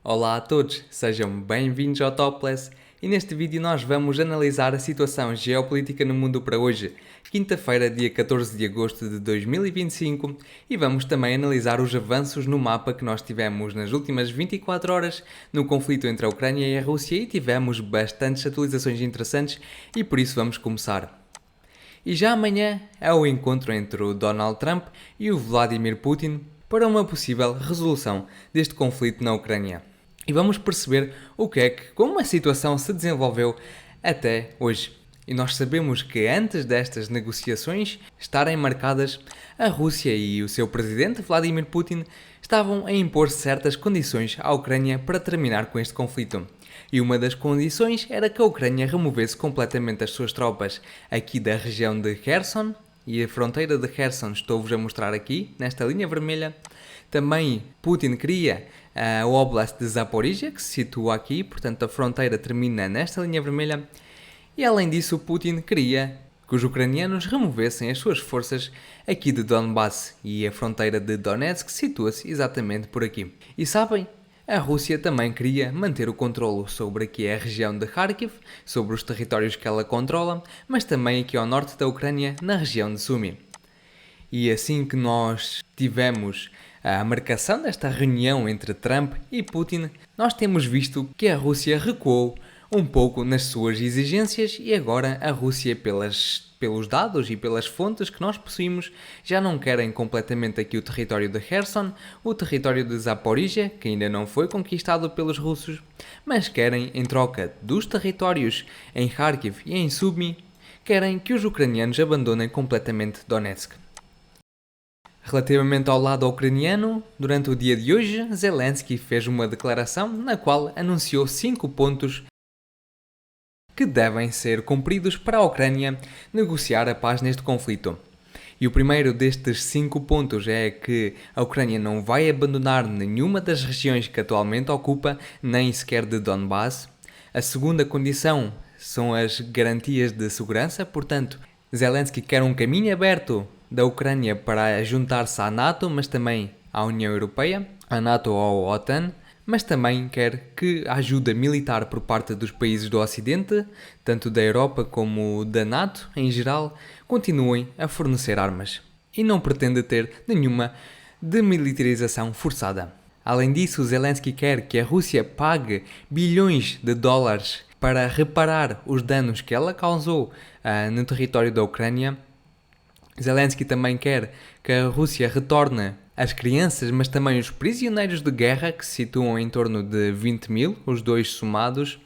Olá a todos, sejam bem-vindos ao Topless e neste vídeo nós vamos analisar a situação geopolítica no mundo para hoje, quinta-feira, dia 14 de agosto de 2025, e vamos também analisar os avanços no mapa que nós tivemos nas últimas 24 horas no conflito entre a Ucrânia e a Rússia e tivemos bastantes atualizações interessantes e por isso vamos começar. E já amanhã é o encontro entre o Donald Trump e o Vladimir Putin para uma possível resolução deste conflito na Ucrânia. E vamos perceber como a situação se desenvolveu até hoje. E nós sabemos que antes destas negociações estarem marcadas, a Rússia e o seu presidente Vladimir Putin estavam a impor certas condições à Ucrânia para terminar com este conflito. E uma das condições era que a Ucrânia removesse completamente as suas tropas aqui da região de Kherson, e a fronteira de Kherson estou-vos a mostrar aqui, nesta linha vermelha. Também Putin queria o Oblast de Zaporizhia, que se situa aqui, portanto a fronteira termina nesta linha vermelha. E além disso, Putin queria que os ucranianos removessem as suas forças aqui de Donbass, e a fronteira de Donetsk situa-se exatamente por aqui. E sabem? A Rússia também queria manter o controlo sobre aqui a região de Kharkiv, sobre os territórios que ela controla, mas também aqui ao norte da Ucrânia, na região de Sumy. E assim que nós tivemos a marcação desta reunião entre Trump e Putin, nós temos visto que a Rússia recuou um pouco nas suas exigências e agora a Rússia, pelos dados e pelas fontes que nós possuímos, já não querem completamente aqui o território de Kherson, o território de Zaporizhia, que ainda não foi conquistado pelos russos, mas querem, em troca dos territórios em Kharkiv e em Sumy, querem que os ucranianos abandonem completamente Donetsk. Relativamente ao lado ucraniano, durante o dia de hoje, Zelensky fez uma declaração na qual anunciou 5 pontos que devem ser cumpridos para a Ucrânia negociar a paz neste conflito. E o primeiro destes 5 pontos é que a Ucrânia não vai abandonar nenhuma das regiões que atualmente ocupa, nem sequer de Donbass. A segunda condição são as garantias de segurança, portanto, Zelensky quer um caminho aberto da Ucrânia para juntar-se à NATO, mas também à União Europeia, à NATO ou à OTAN, mas também quer que a ajuda militar por parte dos países do Ocidente, tanto da Europa como da NATO em geral, continuem a fornecer armas. E não pretende ter nenhuma demilitarização forçada. Além disso, Zelensky quer que a Rússia pague bilhões de dólares para reparar os danos que ela causou no território da Ucrânia. Zelensky também quer que a Rússia retorne as crianças, mas também os prisioneiros de guerra, que se situam em torno de 20 mil, os dois somados.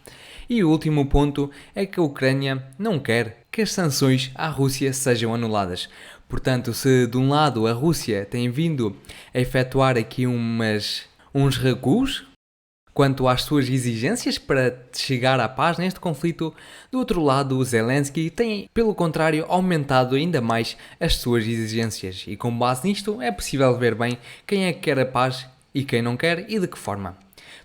E o último ponto é que a Ucrânia não quer que as sanções à Rússia sejam anuladas. Portanto, se de um lado a Rússia tem vindo a efetuar aqui uns recuos quanto às suas exigências para chegar à paz neste conflito, do outro lado o Zelensky tem, pelo contrário, aumentado ainda mais as suas exigências, e com base nisto é possível ver bem quem é que quer a paz e quem não quer e de que forma.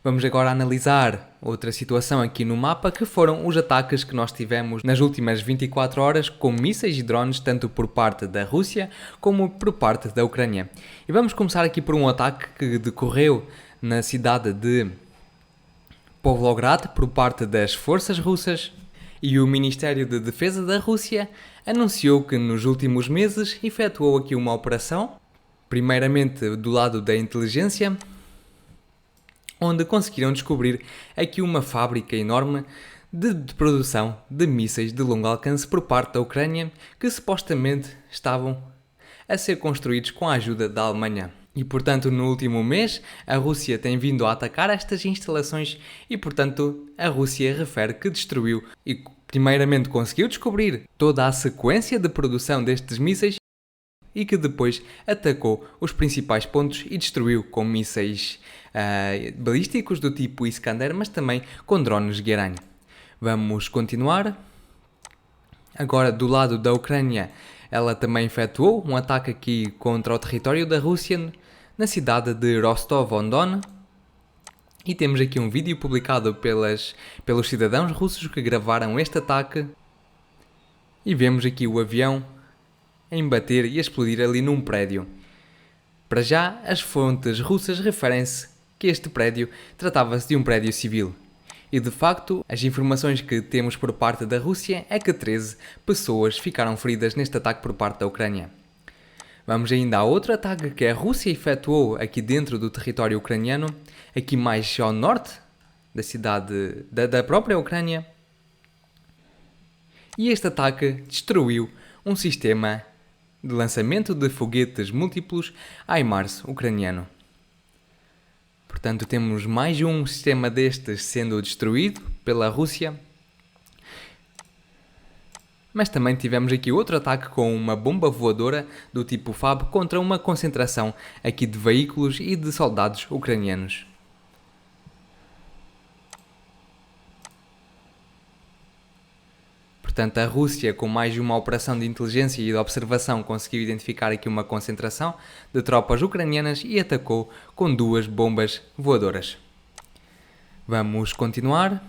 Vamos agora analisar outra situação aqui no mapa, que foram os ataques que nós tivemos nas últimas 24 horas com mísseis e drones, tanto por parte da Rússia como por parte da Ucrânia. E vamos começar aqui por um ataque que decorreu na cidade de Pavlograd por parte das forças russas, e o Ministério de Defesa da Rússia anunciou que nos últimos meses efetuou aqui uma operação, primeiramente do lado da inteligência, onde conseguiram descobrir aqui uma fábrica enorme de produção de mísseis de longo alcance por parte da Ucrânia, que supostamente estavam a ser construídos com a ajuda da Alemanha. E, portanto, no último mês, a Rússia tem vindo a atacar estas instalações e, portanto, a Rússia refere que destruiu e, primeiramente, conseguiu descobrir toda a sequência de produção destes mísseis e que depois atacou os principais pontos e destruiu com mísseis balísticos do tipo Iskander, mas também com drones Guerань. Vamos continuar. Agora, do lado da Ucrânia, ela também efetuou um ataque aqui contra o território da Rússia na cidade de Rostov-on-Don. E temos aqui um vídeo publicado pelos cidadãos russos que gravaram este ataque. E vemos aqui o avião a embater e a explodir ali num prédio. Para já, as fontes russas referem-se que este prédio tratava-se de um prédio civil. E de facto, as informações que temos por parte da Rússia é que 13 pessoas ficaram feridas neste ataque por parte da Ucrânia. Vamos ainda a outro ataque que a Rússia efetuou aqui dentro do território ucraniano, aqui mais ao norte da cidade da própria Ucrânia. E este ataque destruiu um sistema de lançamento de foguetes múltiplos HIMARS ucraniano. Portanto, temos mais um sistema destes sendo destruído pela Rússia. Mas também tivemos aqui outro ataque com uma bomba voadora do tipo FAB contra uma concentração aqui de veículos e de soldados ucranianos. Portanto, a Rússia, com mais uma operação de inteligência e de observação, conseguiu identificar aqui uma concentração de tropas ucranianas e atacou com 2 bombas voadoras. Vamos continuar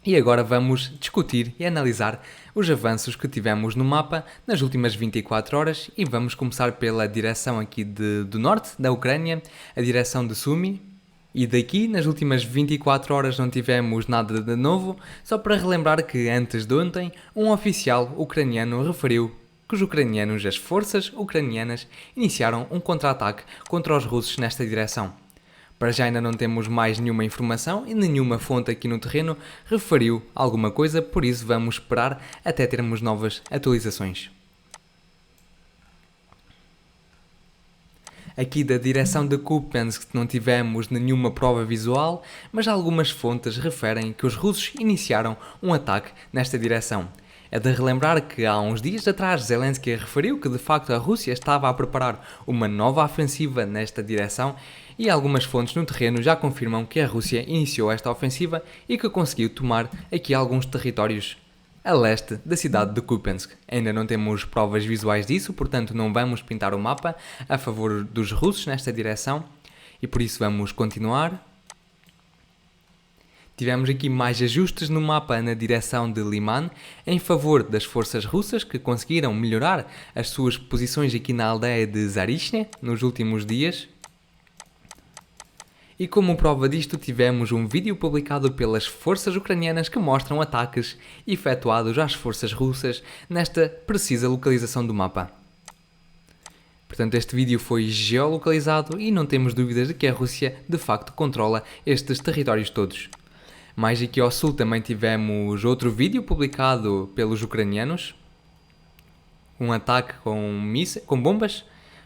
e agora vamos discutir e analisar os avanços que tivemos no mapa nas últimas 24 horas e vamos começar pela direção aqui do norte da Ucrânia, a direção de Sumy. E daqui, nas últimas 24 horas não tivemos nada de novo, só para relembrar que antes de ontem, um oficial ucraniano referiu que os ucranianos, as forças ucranianas, iniciaram um contra-ataque contra os russos nesta direção. Para já ainda não temos mais nenhuma informação e nenhuma fonte aqui no terreno referiu alguma coisa, por isso vamos esperar até termos novas atualizações. Aqui da direção de Kupiansk não tivemos nenhuma prova visual, mas algumas fontes referem que os russos iniciaram um ataque nesta direção. É de relembrar que há uns dias atrás Zelensky referiu que de facto a Rússia estava a preparar uma nova ofensiva nesta direção e algumas fontes no terreno já confirmam que a Rússia iniciou esta ofensiva e que conseguiu tomar aqui alguns territórios a leste da cidade de Kupiansk. Ainda não temos provas visuais disso, portanto não vamos pintar o mapa a favor dos russos nesta direção e por isso vamos continuar. Tivemos aqui mais ajustes no mapa na direção de Liman em favor das forças russas que conseguiram melhorar as suas posições aqui na aldeia de Zarishne nos últimos dias. E como prova disto tivemos um vídeo publicado pelas forças ucranianas que mostram ataques efetuados às forças russas nesta precisa localização do mapa. Portanto, este vídeo foi geolocalizado e não temos dúvidas de que a Rússia de facto controla estes territórios todos. Mais aqui ao sul também tivemos outro vídeo publicado pelos ucranianos. Um ataque com bombas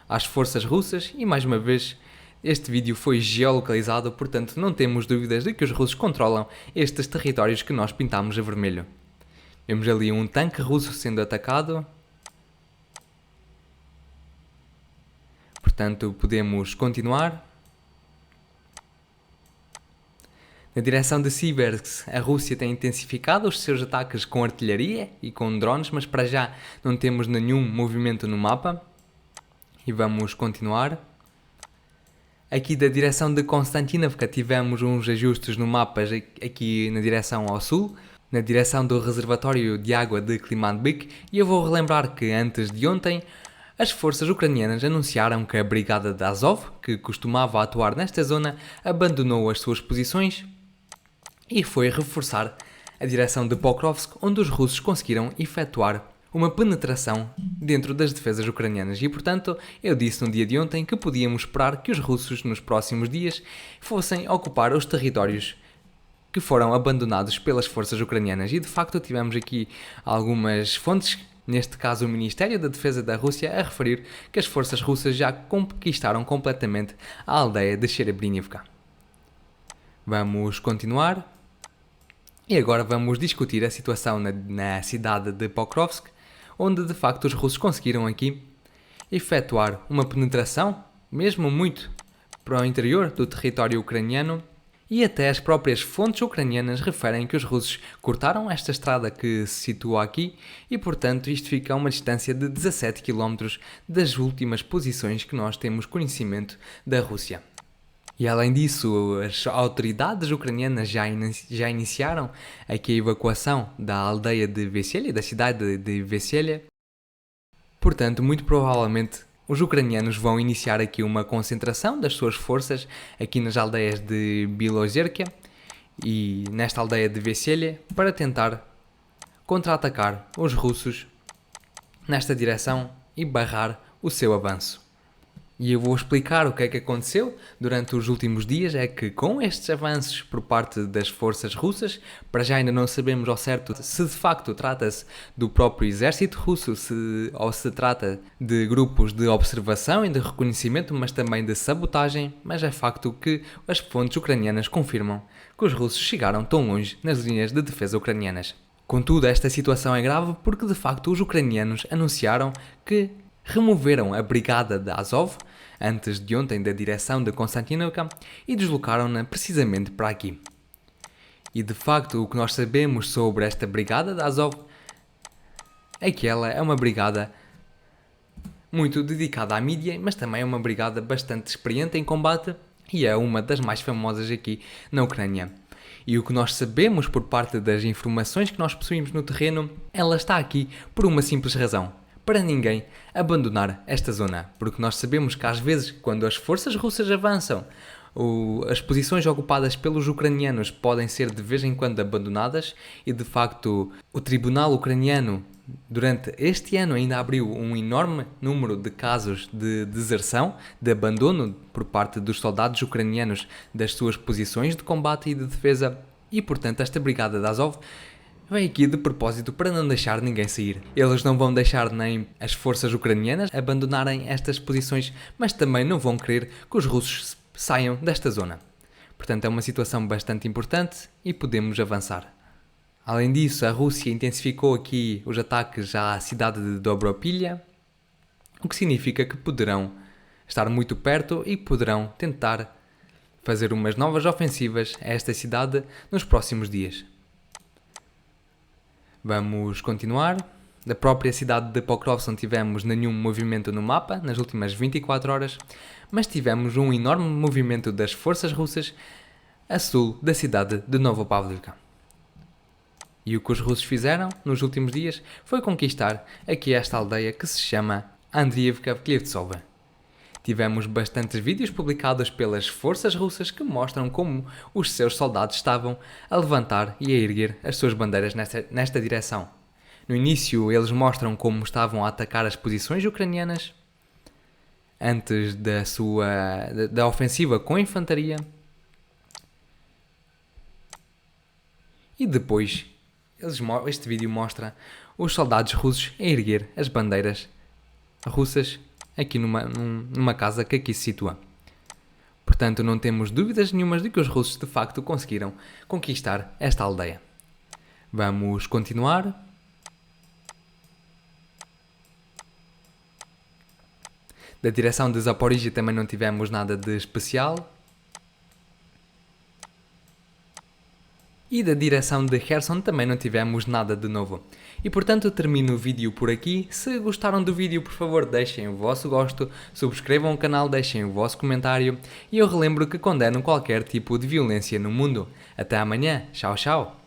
às forças russas e mais uma vez este vídeo foi geolocalizado, portanto não temos dúvidas de que os russos controlam estes territórios que nós pintamos a vermelho. Vemos ali um tanque russo sendo atacado. Portanto, podemos continuar. Na direção de Siversk, a Rússia tem intensificado os seus ataques com artilharia e com drones, mas para já não temos nenhum movimento no mapa. E vamos continuar. Aqui da direção de Konstantinovka tivemos uns ajustes no mapa aqui na direção ao sul, na direção do reservatório de água de Klimanbyk, e eu vou relembrar que antes de ontem as forças ucranianas anunciaram que a brigada de Azov, que costumava atuar nesta zona, abandonou as suas posições e foi reforçar a direção de Pokrovsk, onde os russos conseguiram efetuar uma penetração dentro das defesas ucranianas e, portanto, eu disse no dia de ontem que podíamos esperar que os russos nos próximos dias fossem ocupar os territórios que foram abandonados pelas forças ucranianas e, de facto, tivemos aqui algumas fontes, neste caso o Ministério da Defesa da Rússia, a referir que as forças russas já conquistaram completamente a aldeia de Serebryivka. Vamos continuar e agora vamos discutir a situação na cidade de Pokrovsk, onde de facto os russos conseguiram aqui efetuar uma penetração, mesmo muito para o interior do território ucraniano, e até as próprias fontes ucranianas referem que os russos cortaram esta estrada que se situa aqui e, portanto, isto fica a uma distância de 17 km das últimas posições que nós temos conhecimento da Rússia. E além disso, as autoridades ucranianas já iniciaram aqui a evacuação da aldeia de Veselya, da cidade de Veselya. Portanto, muito provavelmente Os ucranianos vão iniciar aqui uma concentração das suas forças aqui nas aldeias de Bilozerka e nesta aldeia de Veselye para tentar contra-atacar os russos nesta direção e barrar o seu avanço. E eu vou explicar o que é que aconteceu durante os últimos dias. É que com estes avanços por parte das forças russas, para já ainda não sabemos ao certo se de facto trata-se do próprio exército russo ou se trata de grupos de observação e de reconhecimento, mas também de sabotagem, mas é facto que as fontes ucranianas confirmam que os russos chegaram tão longe nas linhas de defesa ucranianas. Contudo, esta situação é grave porque de facto os ucranianos anunciaram que removeram a brigada de Azov antes de ontem da direção de Konstantinovka e deslocaram-na precisamente para aqui. E de facto o que nós sabemos sobre esta brigada de Azov é que ela é uma brigada muito dedicada à mídia, mas também é uma brigada bastante experiente em combate e é uma das mais famosas aqui na Ucrânia. E o que nós sabemos por parte das informações que nós possuímos no terreno, ela está aqui por uma simples razão: para ninguém abandonar esta zona, porque nós sabemos que às vezes quando as forças russas avançam, as posições ocupadas pelos ucranianos podem ser de vez em quando abandonadas e de facto o tribunal ucraniano durante este ano ainda abriu um enorme número de casos de deserção, de abandono por parte dos soldados ucranianos das suas posições de combate e de defesa e portanto esta brigada de Azov vem aqui de propósito para não deixar ninguém sair. Eles não vão deixar nem as forças ucranianas abandonarem estas posições, mas também não vão querer que os russos saiam desta zona. Portanto, é uma situação bastante importante e podemos avançar. Além disso, a Rússia intensificou aqui os ataques à cidade de Dobropilha, o que significa que poderão estar muito perto e poderão tentar fazer umas novas ofensivas a esta cidade nos próximos dias. Vamos continuar. Da própria cidade de Pokrovsk não tivemos nenhum movimento no mapa nas últimas 24 horas, mas tivemos um enorme movimento das forças russas a sul da cidade de Novopavlivka. E o que os russos fizeram nos últimos dias foi conquistar aqui esta aldeia que se chama Andriivka-Klevtsova. Tivemos bastantes vídeos publicados pelas forças russas que mostram como os seus soldados estavam a levantar e a erguer as suas bandeiras nesta direção. No início, eles mostram como estavam a atacar as posições ucranianas antes da ofensiva com a infantaria. E depois, este vídeo mostra os soldados russos a erguer as bandeiras russas aqui numa casa que aqui se situa. Portanto, não temos dúvidas nenhumas de que os russos de facto conseguiram conquistar esta aldeia. Vamos continuar. Da direção de Zaporizhia também não tivemos nada de especial. E da direção de Kherson também não tivemos nada de novo. E portanto termino o vídeo por aqui. Se gostaram do vídeo, por favor deixem o vosso gosto, subscrevam o canal, deixem o vosso comentário e eu relembro que condeno qualquer tipo de violência no mundo. Até amanhã, tchau tchau!